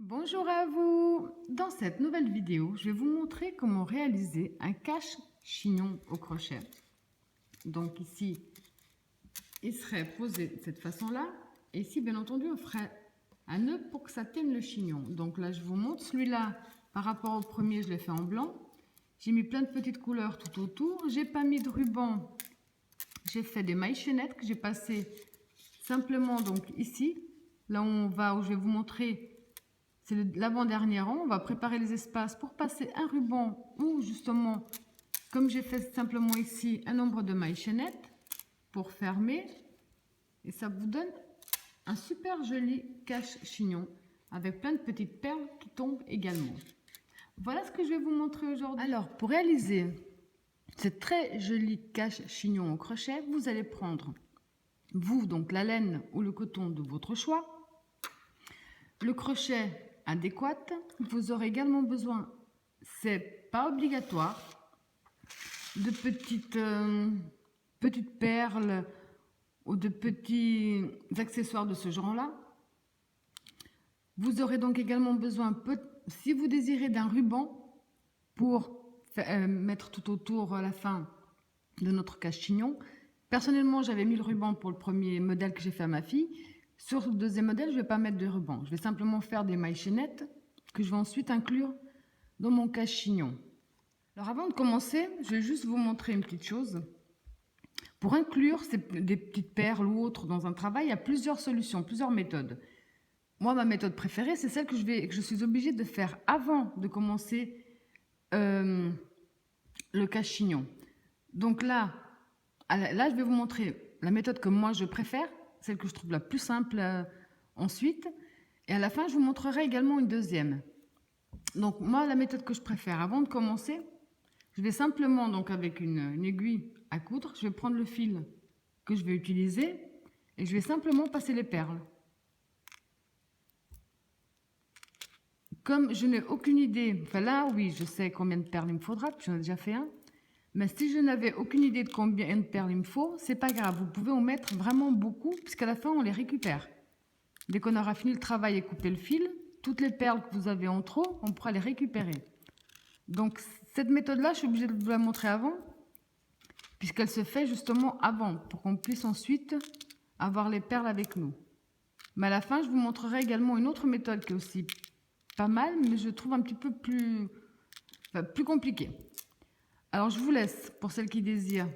Bonjour à vous! Dans cette nouvelle vidéo, je vais vous montrer comment réaliser un cache-chignon au crochet. Donc ici, il serait posé de cette façon-là. Et ici, bien entendu, on ferait un nœud pour que ça tienne le chignon. Donc là, je vous montre. Celui-là, par rapport au premier, je l'ai fait en blanc. J'ai mis plein de petites couleurs tout autour. J'ai pas mis de ruban. J'ai fait des mailles chaînettes que j'ai passées simplement donc ici. Là où je vais vous montrer. C'est l'avant-dernier rang, on va préparer les espaces pour passer un ruban ou justement, comme j'ai fait simplement ici, un nombre de mailles chaînettes pour fermer. Et ça vous donne un super joli cache-chignon avec plein de petites perles qui tombent également. Voilà ce que je vais vous montrer aujourd'hui. Alors, pour réaliser ce très joli cache-chignon au crochet, vous allez prendre, vous, donc la laine ou le coton de votre choix, le crochet adéquate. Vous aurez également besoin, c'est pas obligatoire, de petites perles ou de petits accessoires de ce genre-là. Vous aurez donc également besoin, si vous désirez, d'un ruban pour mettre tout autour à la fin de notre cache-chignon. Personnellement, j'avais mis le ruban pour le premier modèle que j'ai fait à ma fille. Sur le deuxième modèle, je ne vais pas mettre de ruban. Je vais simplement faire des mailles chaînettes que je vais ensuite inclure dans mon cache-chignon. Alors avant de commencer, je vais juste vous montrer une petite chose. Pour inclure des petites perles ou autres dans un travail, il y a plusieurs solutions, plusieurs méthodes. Moi, ma méthode préférée, c'est celle que je suis obligée de faire avant de commencer le cache-chignon. Donc là, je vais vous montrer la méthode que moi je préfère, celle que je trouve la plus simple ensuite. Et à la fin, je vous montrerai également une deuxième. Donc moi, la méthode que je préfère, avant de commencer, je vais simplement, donc avec une aiguille à coudre, je vais prendre le fil que je vais utiliser et je vais simplement passer les perles. Comme je n'ai aucune idée, enfin là, oui, je sais combien de perles il me faudra, puis j'en ai déjà fait un. Mais si je n'avais aucune idée de combien de perles il me faut, c'est pas grave. Vous pouvez en mettre vraiment beaucoup, puisqu'à la fin, on les récupère. Dès qu'on aura fini le travail et coupé le fil, toutes les perles que vous avez en trop, on pourra les récupérer. Donc, cette méthode-là, je suis obligée de vous la montrer avant, puisqu'elle se fait justement avant, pour qu'on puisse ensuite avoir les perles avec nous. Mais à la fin, je vous montrerai également une autre méthode qui est aussi pas mal, mais je trouve un petit peu plus compliquée. Alors, je vous laisse, pour celles qui désirent,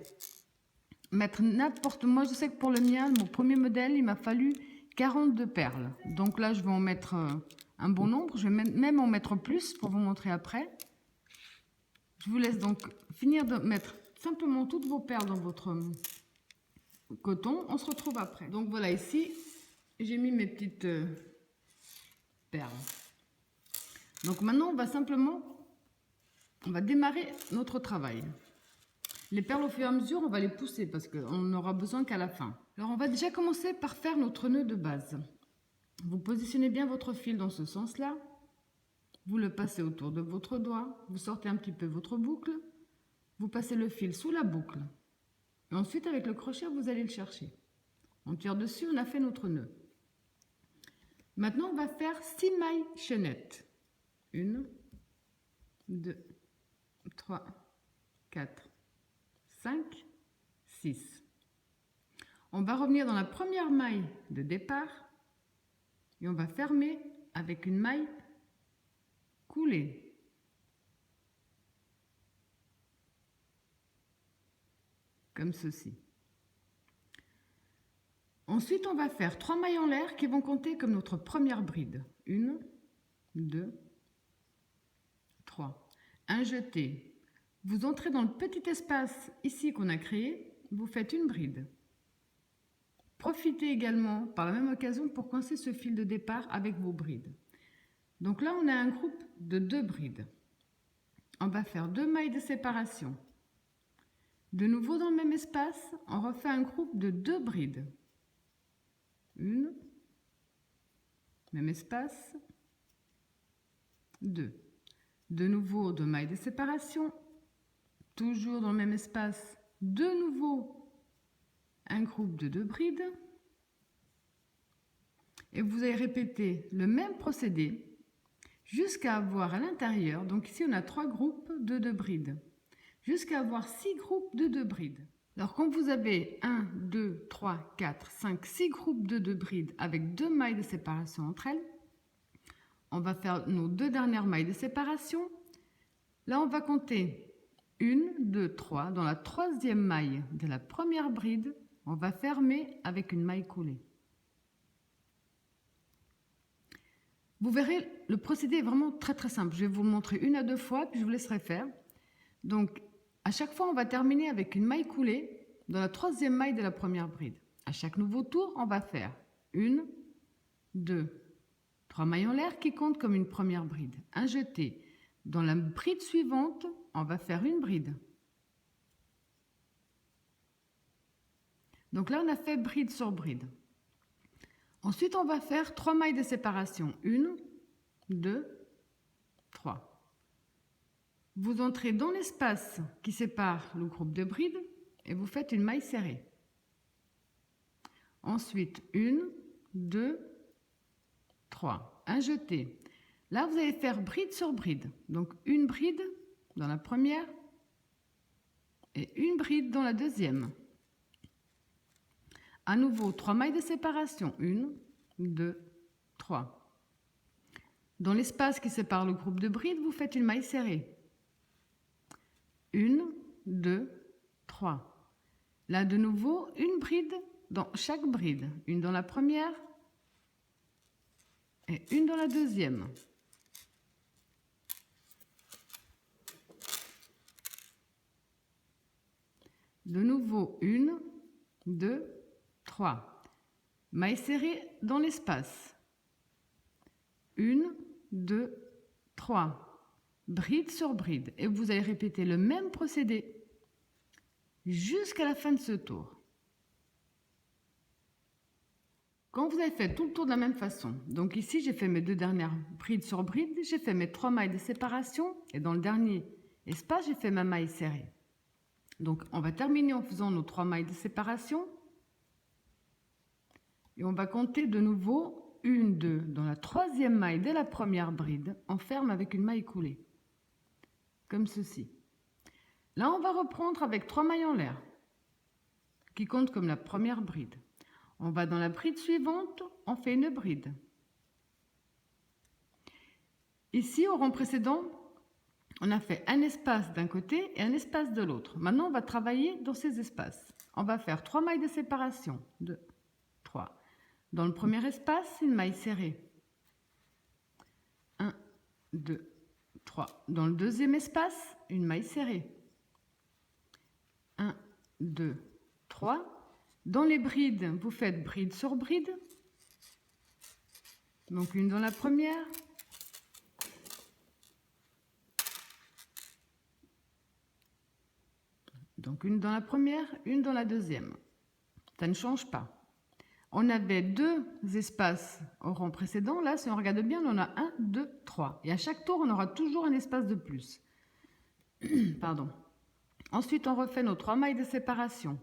mettre n'importe... Moi, je sais que pour le mien, mon premier modèle, il m'a fallu 42 perles. Donc là, je vais en mettre un bon nombre. Je vais même en mettre plus pour vous montrer après. Je vous laisse donc finir de mettre simplement toutes vos perles dans votre coton. On se retrouve après. Donc voilà, ici, j'ai mis mes petites perles. Donc maintenant, on va démarrer notre travail. Les perles, au fur et à mesure, on va les pousser parce qu'on n'aura besoin qu'à la fin. Alors, on va déjà commencer par faire notre nœud de base. Vous positionnez bien votre fil dans ce sens-là. Vous le passez autour de votre doigt. Vous sortez un petit peu votre boucle. Vous passez le fil sous la boucle. Et ensuite, avec le crochet, vous allez le chercher. On tire dessus, on a fait notre nœud. Maintenant, on va faire 6 mailles chaînettes. 1, 2, 3, 4, 5, 6. On va revenir dans la première maille de départ et on va fermer avec une maille coulée. Comme ceci. Ensuite, on va faire 3 mailles en l'air qui vont compter comme notre première bride. 1, 2, 3. Un jeté. Vous entrez dans le petit espace ici qu'on a créé, vous faites une bride. Profitez également par la même occasion pour coincer ce fil de départ avec vos brides. Donc là, on a un groupe de 2 brides. On va faire 2 mailles de séparation. De nouveau dans le même espace, on refait un groupe de 2 brides. 1, même espace, 2. De nouveau 2 mailles de séparation, toujours dans le même espace, de nouveau un groupe de 2 brides. Et vous allez répéter le même procédé jusqu'à avoir à l'intérieur, donc ici on a 3 groupes de 2 brides, jusqu'à avoir 6 groupes de 2 brides. Alors quand vous avez 1, 2, 3, 4, 5, 6 groupes de 2 brides avec 2 mailles de séparation entre elles, on va faire nos 2 dernières mailles de séparation. Là on va compter 1, 2, 3. Dans la 3e maille de la première bride, on va fermer avec une maille coulée. Vous verrez, le procédé est vraiment très simple. Je vais vous le montrer 1 à 2 fois, puis je vous laisserai faire. Donc, à chaque fois, on va terminer avec une maille coulée dans la 3e maille de la première bride. À chaque nouveau tour, on va faire 1, 2, 3 mailles en l'air qui comptent comme une première bride. Un jeté. Dans la bride suivante, on va faire une bride. Donc là, on a fait bride sur bride. Ensuite, on va faire 3 mailles de séparation. 1, 2, 3. Vous entrez dans l'espace qui sépare le groupe de brides et vous faites une maille serrée. Ensuite, 1, 2, 3. Un jeté. Là, vous allez faire bride sur bride. Donc, une bride dans la première et une bride dans la deuxième. À nouveau, 3 mailles de séparation. 1, 2, 3. Dans l'espace qui sépare le groupe de brides, vous faites une maille serrée. 1, 2, 3. Là, de nouveau, une bride dans chaque bride. Une dans la première et une dans la deuxième. De nouveau, 1, 2, 3. Maille serrée dans l'espace. 1, 2, 3. Bride sur bride. Et vous allez répéter le même procédé jusqu'à la fin de ce tour. Quand vous avez fait tout le tour de la même façon, donc ici j'ai fait mes 2 dernières brides sur bride, j'ai fait mes 3 mailles de séparation et dans le dernier espace j'ai fait ma maille serrée. Donc on va terminer en faisant nos 3 mailles de séparation et on va compter de nouveau 1, 2. Dans la 3e maille de la première bride, on ferme avec une maille coulée, comme ceci. Là on va reprendre avec 3 mailles en l'air, qui comptent comme la première bride. On va dans la bride suivante, on fait une bride. Ici, au rang précédent, on a fait un espace d'un côté et un espace de l'autre. Maintenant, on va travailler dans ces espaces. On va faire 3 mailles de séparation. 2, 3. Dans le premier espace, une maille serrée. 1, 2, 3. Dans le deuxième espace, une maille serrée. 1, 2, 3. Dans les brides, vous faites bride sur bride. Donc une dans la première. Donc une dans la première, une dans la deuxième. Ça ne change pas. On avait 2 espaces au rang précédent. Là, si on regarde bien, on en a 1, 2, 3. Et à chaque tour, on aura toujours un espace de plus. Pardon. Ensuite, on refait nos 3 mailles de séparation.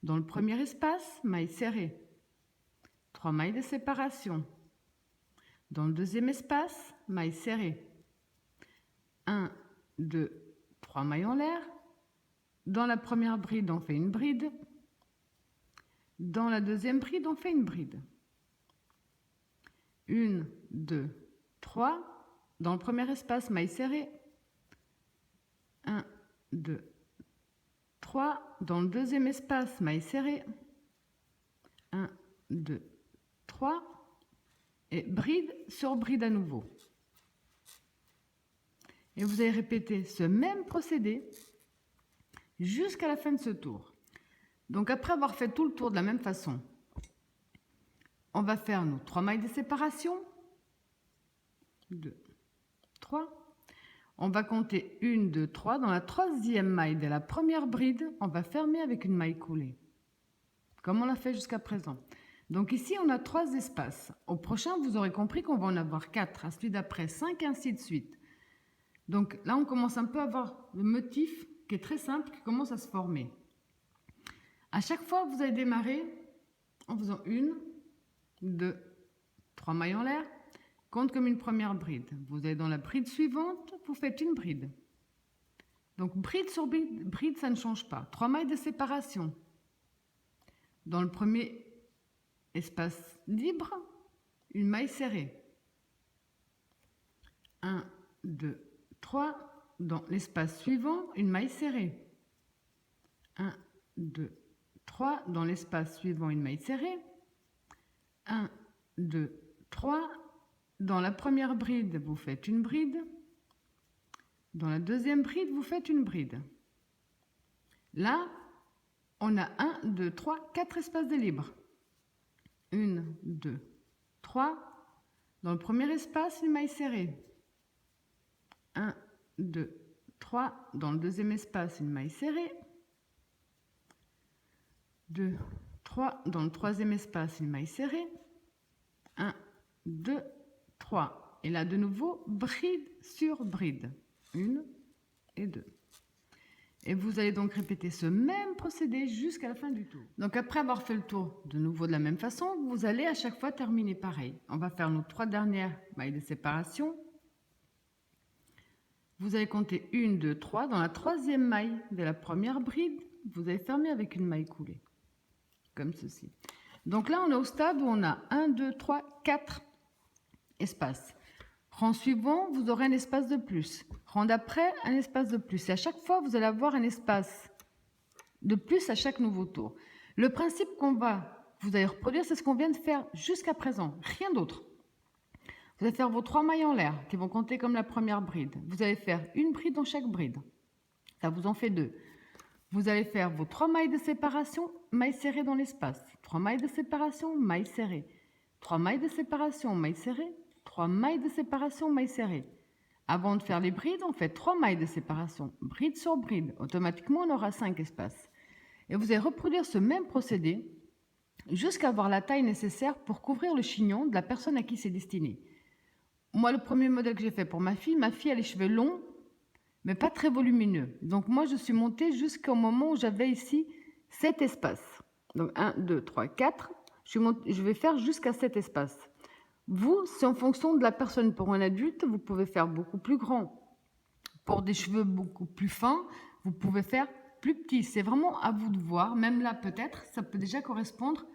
Dans le premier espace, maille serrée. 3 mailles de séparation. Dans le deuxième espace, maille serrée. 1, 2, 3 mailles en l'air. Dans la première bride, on fait une bride. Dans la deuxième bride, on fait une bride. 1, 2, 3. Dans le premier espace, maille serrée. 1, 2, 3. Dans le deuxième espace, maille serrée. 1, 2, 3. Et bride sur bride à nouveau. Et vous allez répéter ce même procédé jusqu'à la fin de ce tour. Donc après avoir fait tout le tour de la même façon, on va faire nos 3 mailles de séparation. 2, 3. On va compter 1, 2, 3. Dans la 3e maille de la première bride, on va fermer avec une maille coulée, comme on l'a fait jusqu'à présent. Donc ici, on a 3 espaces. Au prochain, vous aurez compris qu'on va en avoir 4, à celui d'après 5, ainsi de suite. Donc là, on commence un peu à avoir le motif qui est très simple, qui commence à se former. À chaque fois, vous allez démarrer en faisant 1, 2, 3 mailles en l'air, compte comme une première bride. Vous allez dans la bride suivante, vous faites une bride. Donc bride sur bride, ça ne change pas. 3 mailles de séparation. Dans le premier espace libre, une maille serrée. 1, 2, 3. Dans l'espace suivant, une maille serrée. 1, 2, 3. Dans l'espace suivant, une maille serrée. 1, 2, 3. Dans la première bride, vous faites une bride. Dans la deuxième bride, vous faites une bride. Là, on a 1, 2, 3, 4 espaces de libre. 1, 2, 3. Dans le premier espace, une maille serrée. 1, 2, 3. Dans le deuxième espace, une maille serrée. 2, 3. Dans le troisième espace, une maille serrée. 1, 2, 3. Et là, de nouveau, bride sur bride. 1 et 2. Et vous allez donc répéter ce même procédé jusqu'à la fin du tour. Donc après avoir fait le tour de nouveau de la même façon, vous allez à chaque fois terminer pareil. On va faire nos 3 dernières mailles de séparation. Vous allez compter 1, 2, 3. Dans la troisième maille de la première bride, vous allez fermer avec une maille coulée. Comme ceci. Donc là, on est au stade où on a 1, 2, 3, 4 espaces. Rang suivant, vous aurez un espace de plus. Rang d'après, un espace de plus. Et à chaque fois, vous allez avoir un espace de plus à chaque nouveau tour. Le principe vous allez reproduire, c'est ce qu'on vient de faire jusqu'à présent. Rien d'autre. Vous allez faire vos 3 mailles en l'air qui vont compter comme la première bride. Vous allez faire une bride dans chaque bride. Ça vous en fait 2. Vous allez faire vos 3 mailles de séparation, mailles serrées dans l'espace. 3 mailles de séparation, mailles serrées. 3 mailles de séparation, mailles serrées. 3 mailles de séparation, mailles serrées. Avant de faire les brides, on fait 3 mailles de séparation, bride sur bride. Automatiquement, on aura 5 espaces. Et vous allez reproduire ce même procédé jusqu'à avoir la taille nécessaire pour couvrir le chignon de la personne à qui c'est destiné. Moi, le premier modèle que j'ai fait pour ma fille a les cheveux longs, mais pas très volumineux. Donc moi, je suis montée jusqu'au moment où j'avais ici 7 espaces. Donc 1, 2, 3, 4. Je vais faire jusqu'à 7 espaces. Vous, c'est en fonction de la personne. Pour un adulte, vous pouvez faire beaucoup plus grand. Pour des cheveux beaucoup plus fins, vous pouvez faire plus petit. C'est vraiment à vous de voir. Même là, peut-être, ça peut déjà correspondre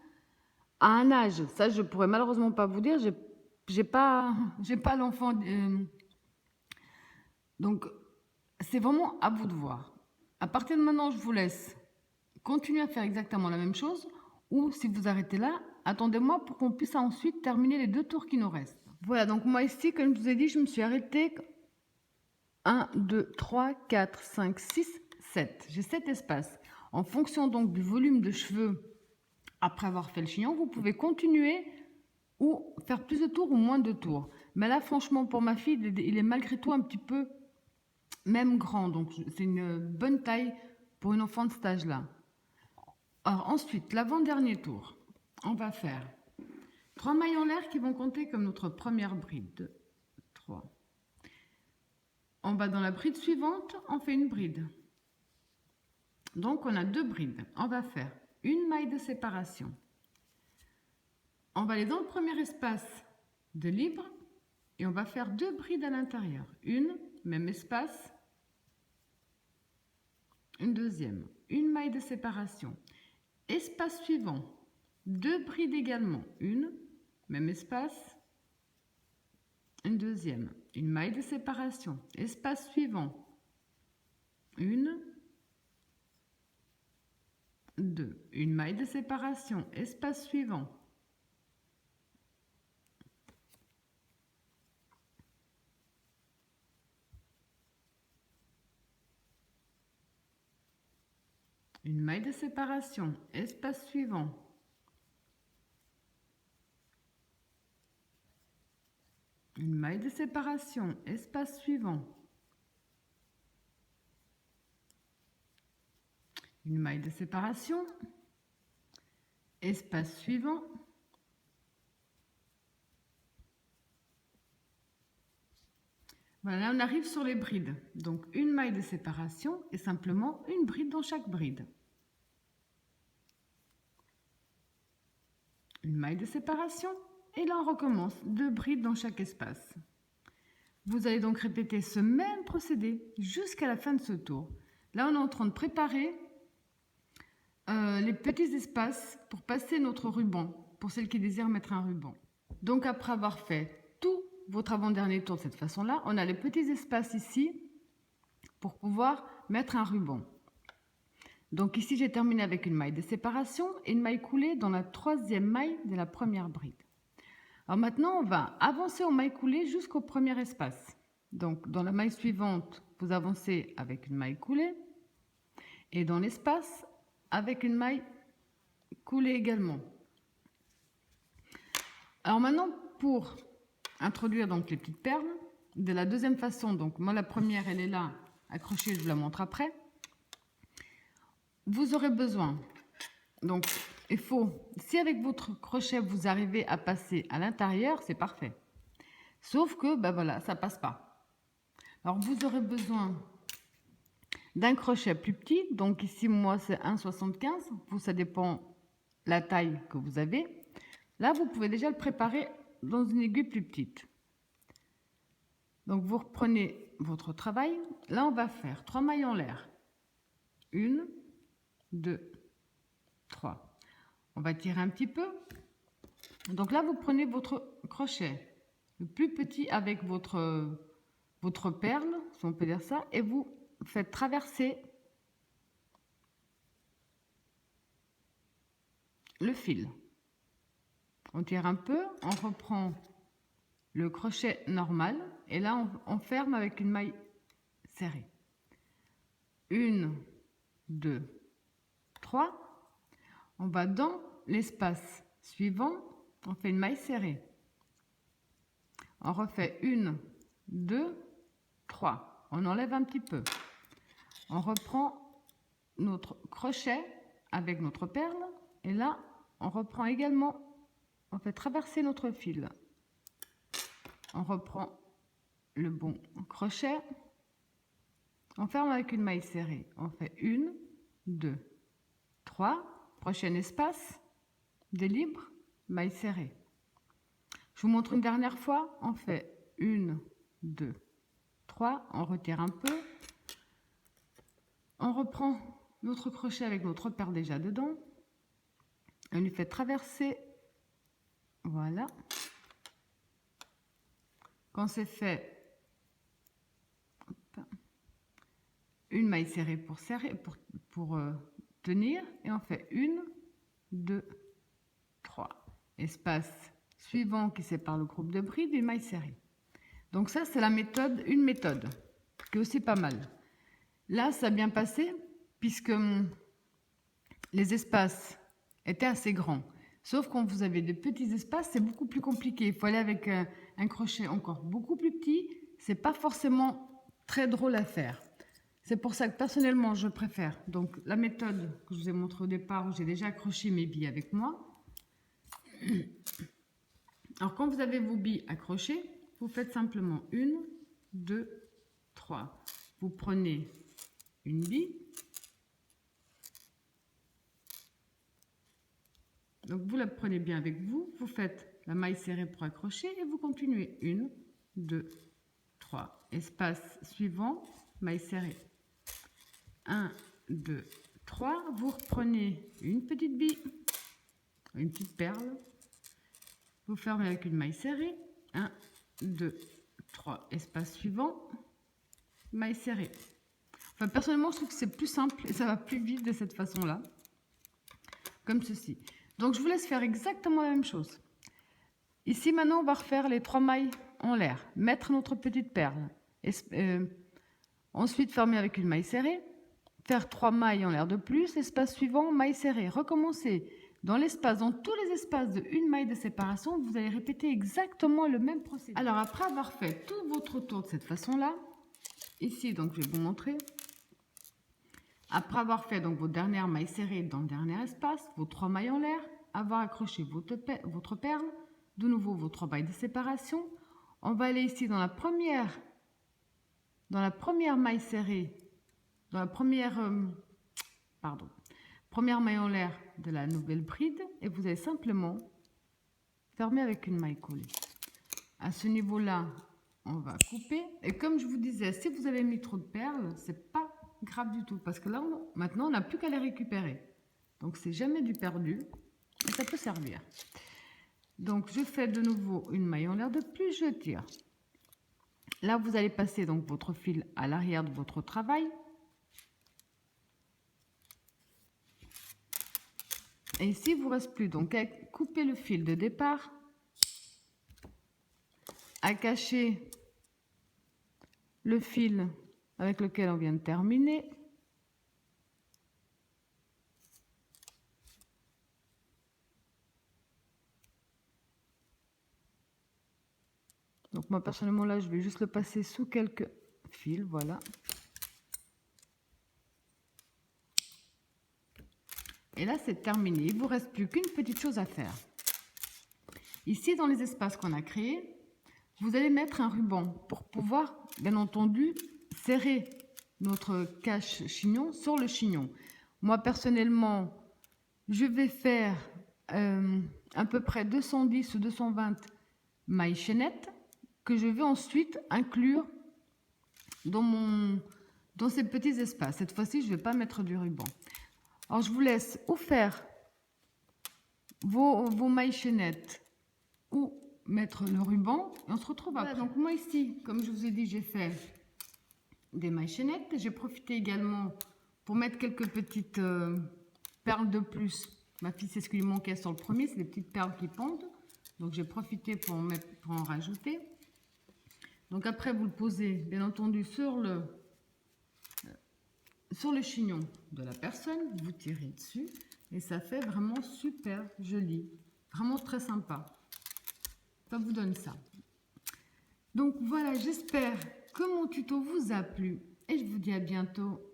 à un âge. Ça, je pourrais malheureusement pas vous dire. J'ai pas l'enfant. Donc, c'est vraiment à vous de voir. À partir de maintenant, je vous laisse continuer à faire exactement la même chose. Ou si vous arrêtez là, attendez-moi pour qu'on puisse ensuite terminer les 2 tours qui nous restent. Voilà, donc moi ici, comme je vous ai dit, je me suis arrêtée 1, 2, 3, 4, 5, 6, 7. J'ai 7 espaces. En fonction donc du volume de cheveux après avoir fait le chignon, vous pouvez continuer ou faire plus de tours ou moins de tours. Mais là, franchement, pour ma fille, il est malgré tout un petit peu même grand. Donc, c'est une bonne taille pour une enfant de cet âge-là. Alors ensuite, l'avant-dernier tour, on va faire 3 mailles en l'air qui vont compter comme notre première bride. 2, 3. On va dans la bride suivante, on fait une bride. Donc on a 2 brides. On va faire une maille de séparation. On va aller dans le premier espace de libre et on va faire 2 brides à l'intérieur. Une, même espace, une deuxième, une maille de séparation. Espace suivant, 2 brides également, une, même espace, une deuxième, une maille de séparation. Espace suivant, une, 2, une maille de séparation. Espace suivant, une maille de séparation. Espace suivant, une maille de séparation. Espace suivant, une maille de séparation. Espace suivant, voilà, là on arrive sur les brides. Donc une maille de séparation et simplement une bride dans chaque bride. Une maille de séparation Et là, on recommence 2 brides dans chaque espace. Vous allez donc répéter ce même procédé jusqu'à la fin de ce tour. Là, on est en train de préparer les petits espaces pour passer notre ruban, pour celles qui désirent mettre un ruban. Donc, après avoir fait tout votre avant-dernier tour de cette façon-là, on a les petits espaces ici pour pouvoir mettre un ruban. Donc ici, j'ai terminé avec une maille de séparation et une maille coulée dans la 3e maille de la première bride. Alors maintenant, on va avancer en maille coulée jusqu'au premier espace. Donc dans la maille suivante, vous avancez avec une maille coulée et dans l'espace avec une maille coulée également. Alors maintenant, pour introduire donc les petites perles, de la deuxième façon, donc moi la première elle est là, accrochée, je vous la montre après. Vous aurez besoin, donc il faut, si avec votre crochet vous arrivez à passer à l'intérieur, c'est parfait. Sauf que, ben voilà, ça passe pas. Alors vous aurez besoin d'un crochet plus petit, donc ici moi c'est 1,75, vous ça dépend la taille que vous avez. Là vous pouvez déjà le préparer dans une aiguille plus petite. Donc vous reprenez votre travail, là on va faire 3 mailles en l'air. 1, 2, 3. On va tirer un petit peu. Donc là vous prenez votre crochet, le plus petit avec votre perle, si on peut dire ça, et vous faites traverser le fil. On tire un peu, on reprend le crochet normal et là on ferme avec une maille serrée. 1, 2, 3. On va dans l'espace suivant, on fait une maille serrée. On refait 1, 2, 3. On enlève un petit peu. On reprend notre crochet avec notre perle et là on reprend également, on fait traverser notre fil. On reprend le bon crochet, on ferme avec une maille serrée. On fait 1, 2, 3. Prochain espace, des libres, maille serrée. Je vous montre une dernière fois. On fait 1, 2, 3. On retire un peu. On reprend notre crochet avec notre perle déjà dedans. On lui fait traverser. Voilà. Quand c'est fait, une maille serrée pour tenir. Et on fait 1, 2, 3. Espace suivant qui sépare le groupe de brides, une maille serrée. Donc ça, c'est la méthode, une méthode qui est aussi pas mal. Là, ça a bien passé puisque les espaces étaient assez grands. Sauf quand vous avez des petits espaces, c'est beaucoup plus compliqué. Il faut aller avec un crochet encore beaucoup plus petit. C'est pas forcément très drôle à faire. C'est pour ça que personnellement, je préfère donc la méthode que je vous ai montrée au départ où j'ai déjà accroché mes billes avec moi. Alors, quand vous avez vos billes accrochées, vous faites simplement 1, 2, 3. Vous prenez une bille. Donc, vous la prenez bien avec vous. Vous faites la maille serrée pour accrocher et vous continuez. 1, 2, 3. Espace suivant, maille serrée. 1, 2, 3. Vous reprenez une petite bille, une petite perle. Vous fermez avec une maille serrée. 1, 2, 3. Espace suivant. Maille serrée. Enfin, personnellement, je trouve que c'est plus simple et ça va plus vite de cette façon-là. Comme ceci. Donc, je vous laisse faire exactement la même chose. Ici, maintenant, on va refaire les 3 mailles en l'air. Mettre notre petite perle. Ensuite, fermer avec une maille serrée. Faire 3 mailles en l'air de plus. Espace suivant, maille serrée. Recommencer. Dans l'espace, dans tous les espaces de une maille de séparation, vous allez répéter exactement le même procédé. Alors, après avoir fait tout votre tour de cette façon-là, ici, donc je vais vous montrer. Après avoir fait donc vos dernières mailles serrées dans le dernier espace, vos 3 mailles en l'air, avoir accroché votre perle, de nouveau vos 3 mailles de séparation, on va aller ici dans la première maille serrée, dans la première maille en l'air de la nouvelle bride et vous allez simplement fermer avec une maille collée. À ce niveau-là, on va couper. Et comme je vous disais, si vous avez mis trop de perles, c'est pas grave du tout. Parce que là, maintenant, on n'a plus qu'à les récupérer. Donc, c'est jamais du perdu. Et ça peut servir. Donc, je fais de nouveau une maille en l'air de plus, je tire. Là, vous allez passer donc votre fil à l'arrière de votre travail. Et ici, il ne vous reste plus donc à couper le fil de départ, à cacher le fil avec lequel on vient de terminer. Donc moi personnellement là, je vais juste le passer sous quelques fils, voilà. Et là, c'est terminé. Il ne vous reste plus qu'une petite chose à faire. Ici, dans les espaces qu'on a créés, vous allez mettre un ruban pour pouvoir, bien entendu, serrer notre cache chignon sur le chignon. Moi, personnellement, je vais faire à peu près 210 ou 220 mailles chaînettes que je vais ensuite inclure dans ces petits espaces. Cette fois-ci, je ne vais pas mettre du ruban. Alors, je vous laisse ou faire vos mailles chaînettes ou mettre le ruban et on se retrouve après. Voilà, donc moi ici, comme je vous ai dit, j'ai fait des mailles chaînettes. J'ai profité également pour mettre quelques petites perles de plus. Ma fille, c'est ce qui lui manquait sur le premier, c'est des petites perles qui pendent. Donc j'ai profité pour en rajouter. Donc après, vous le posez bien entendu sur le chignon de la personne, vous tirez dessus et ça fait vraiment super joli, vraiment très sympa. Ça vous donne ça. Donc voilà, j'espère que mon tuto vous a plu et je vous dis à bientôt